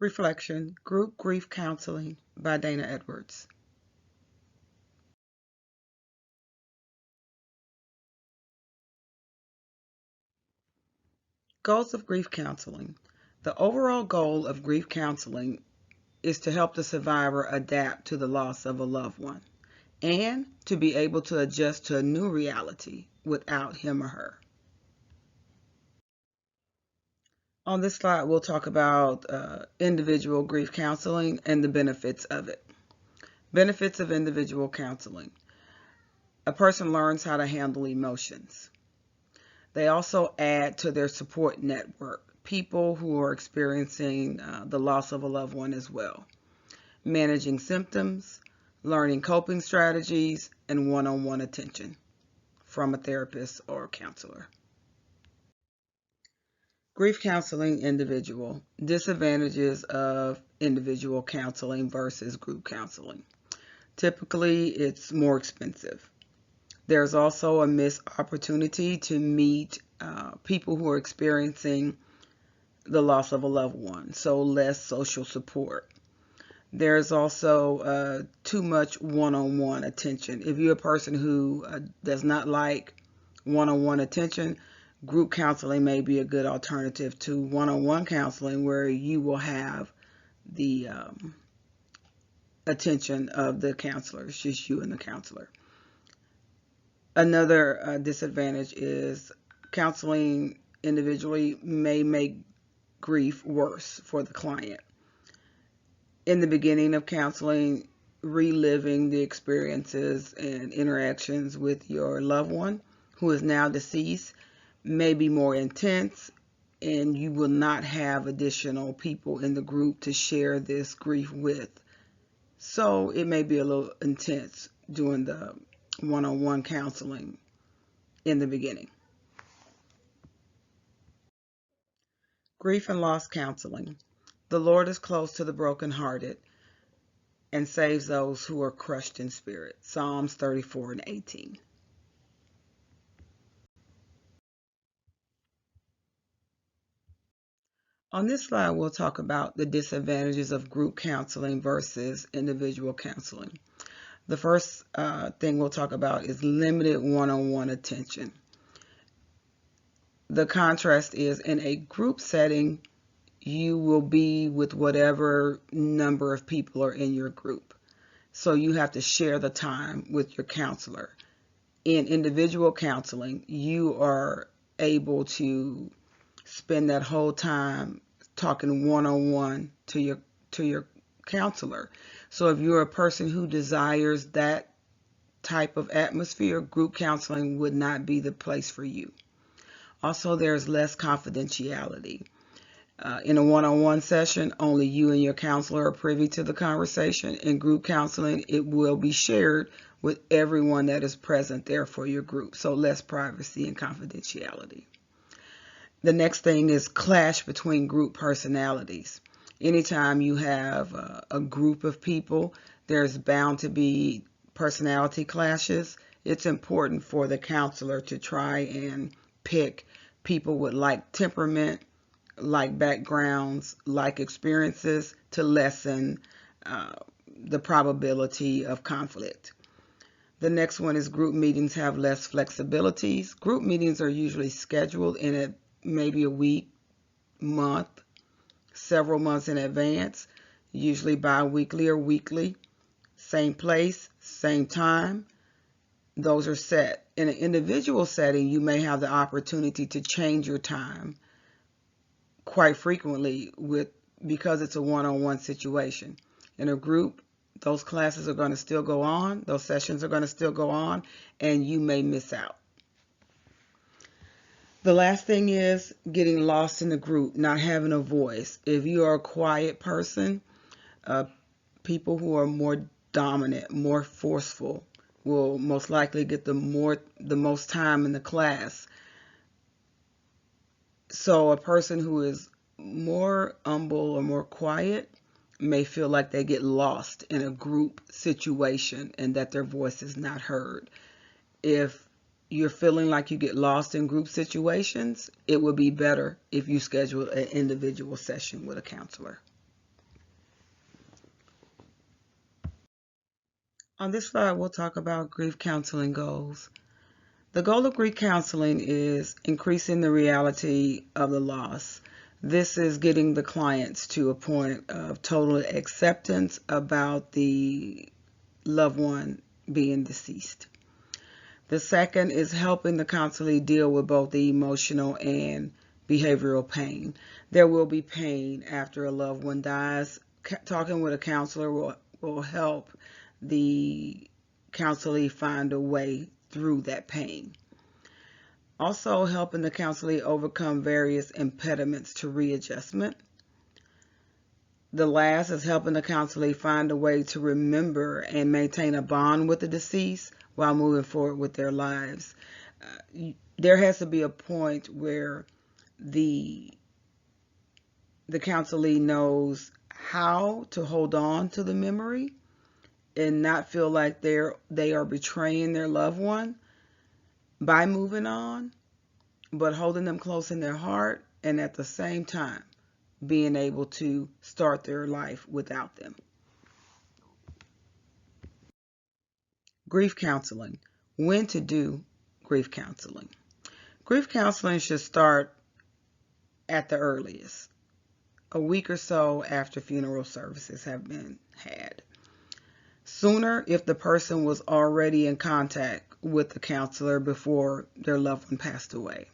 Reflection, Group Grief Counseling by Dana Edwards. Goals of grief counseling. The overall goal of grief counseling is to help the survivor adapt to the loss of a loved one and to be able to adjust to a new reality without him or her. On this slide, we'll talk about individual grief counseling and the benefits of it. Benefits of individual counseling. A person learns how to handle emotions. They also add to their support network people who are experiencing the loss of a loved one as well. Managing symptoms, learning coping strategies, and one-on-one attention from a therapist or a counselor. Grief counseling individual. Disadvantages of individual counseling versus group counseling. Typically, it's more expensive. There's also a missed opportunity to meet people who are experiencing the loss of a loved one, so less social support. There's also too much one-on-one attention. If you're a person who does not like one-on-one attention, group counseling may be a good alternative to one-on-one counseling where you will have the attention of the counselor. It's just you and the counselor. Another disadvantage is counseling individually may make grief worse for the client. In the beginning of counseling, reliving the experiences and interactions with your loved one who is now deceased may be more intense, and you will not have additional people in the group to share this grief with. So it may be a little intense doing the one-on-one counseling in the beginning. Grief and loss counseling. The Lord is close to the brokenhearted and saves those who are crushed in spirit. Psalms 34:18. On this slide, we'll talk about the disadvantages of group counseling versus individual counseling. The first thing we'll talk about is limited one-on-one attention. The contrast is in a group setting, you will be with whatever number of people are in your group. So you have to share the time with your counselor. In individual counseling, you are able to spend that whole time talking one-on-one to your counselor. So if you're a person who desires that type of atmosphere, group counseling would not be the place for you. Also, there's less confidentiality. In a one-on-one session, only you and your counselor are privy to the conversation. In group counseling, it will be shared with everyone that is present there for your group, so less privacy and confidentiality. The next thing is clash between group personalities. Anytime you have a group of people, there's bound to be personality clashes. It's important for the counselor to try and pick people with like temperament, like backgrounds, like experiences to lessen the probability of conflict. The next one is group meetings have less flexibilities. Group meetings are usually scheduled in maybe a week, month, several months in advance, usually bi-weekly or weekly. Same place, same time. Those are set. In an individual setting, you may have the opportunity to change your time quite frequently because it's a one-on-one situation. In a group, those classes are going to still go on, those sessions are going to still go on, and you may miss out. The last thing is getting lost in the group, not having a voice. If you are a quiet person, people who are more dominant, more forceful, will most likely get the most time in the class. So a person who is more humble or more quiet may feel like they get lost in a group situation and that their voice is not heard. If you're feeling like you get lost in group situations, it would be better if you schedule an individual session with a counselor. On this slide, we'll talk about grief counseling goals. The goal of grief counseling is increasing the reality of the loss. This is getting the clients to a point of total acceptance about the loved one being deceased. The second is helping the counselee deal with both the emotional and behavioral pain. There will be pain after a loved one dies. Talking with a counselor will help the counselee find a way through that pain. Also helping the counselee overcome various impediments to readjustment. The last is helping the counselee find a way to remember and maintain a bond with the deceased while moving forward with their lives. There has to be a point where the counselee knows how to hold on to the memory and not feel like they are betraying their loved one by moving on, but holding them close in their heart and at the same time being able to start their life without them. Grief counseling. When to do grief counseling. Grief counseling should start at the earliest, a week or so after funeral services have been had. Sooner if the person was already in contact with the counselor before their loved one passed away.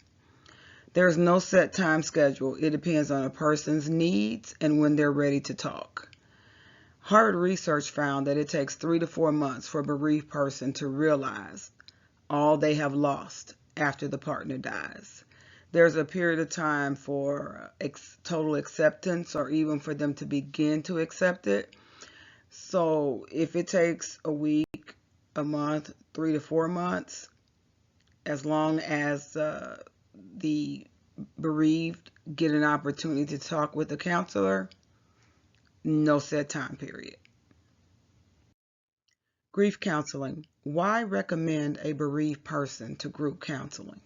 There is no set time schedule. It depends on a person's needs and when they're ready to talk. Harvard research found that it takes 3 to 4 months for a bereaved person to realize all they have lost after the partner dies. There's a period of time for total acceptance or even for them to begin to accept it. So if it takes a week, a month, 3 to 4 months, as long as the bereaved get an opportunity to talk with the counselor, no set time period. Grief counseling. Why recommend a bereaved person to group counseling?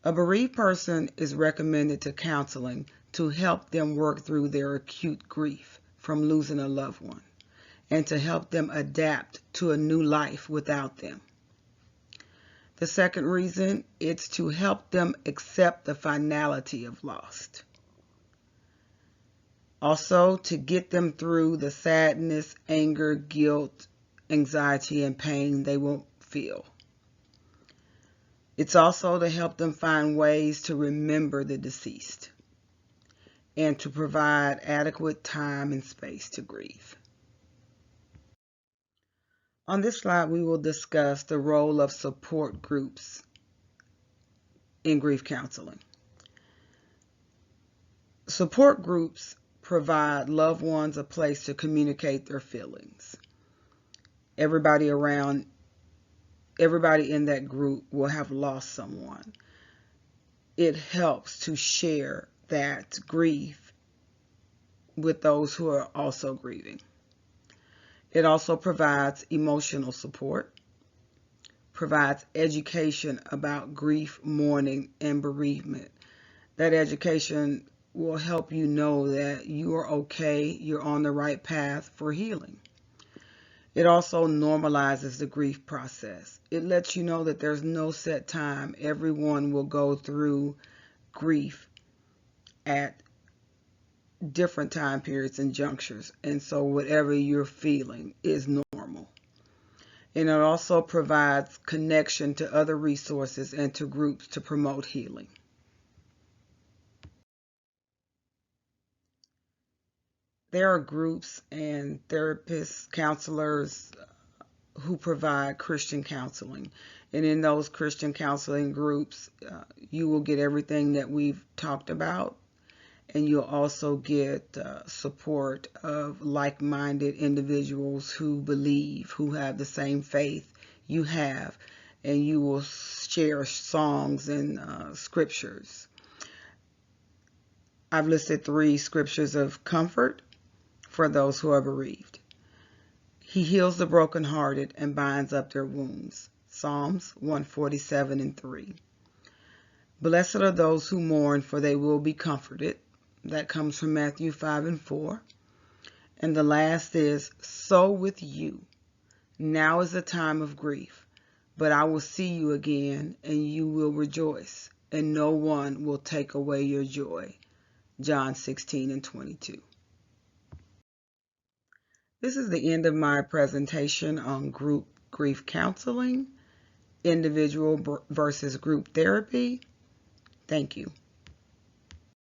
A bereaved person is recommended to counseling to help them work through their acute grief from losing a loved one and to help them adapt to a new life without them. The second reason, it's to help them accept the finality of loss. Also, to get them through the sadness, anger, guilt, anxiety, and pain they will feel. It's also to help them find ways to remember the deceased and to provide adequate time and space to grieve. On this slide, we will discuss the role of support groups in grief counseling. Support groups provide loved ones a place to communicate their feelings. Everybody in that group will have lost someone. It helps to share that grief with those who are also grieving. It also provides emotional support, provides education about grief, mourning, and bereavement. That education will help you know that you are okay, you're on the right path for healing. It also normalizes the grief process. It lets you know that there's no set time. Everyone will go through grief at different time periods and junctures, and so whatever you're feeling is normal. And it also provides connection to other resources and to groups to promote healing. There are groups and therapists, counselors who provide Christian counseling. And in those Christian counseling groups, you will get everything that we've talked about. And you'll also get support of like-minded individuals who believe, who have the same faith you have, and you will share songs and scriptures. I've listed 3 scriptures of comfort for those who are bereaved. He heals the brokenhearted and binds up their wounds. Psalms 147:3. Blessed are those who mourn, for they will be comforted. That comes from Matthew 5:4. And the last is, so with you, Now is the time of grief, but I will see you again, and you will rejoice, and no one will take away your joy. John 16:22. This is the end of my presentation on group grief counseling, individual versus group therapy. Thank you.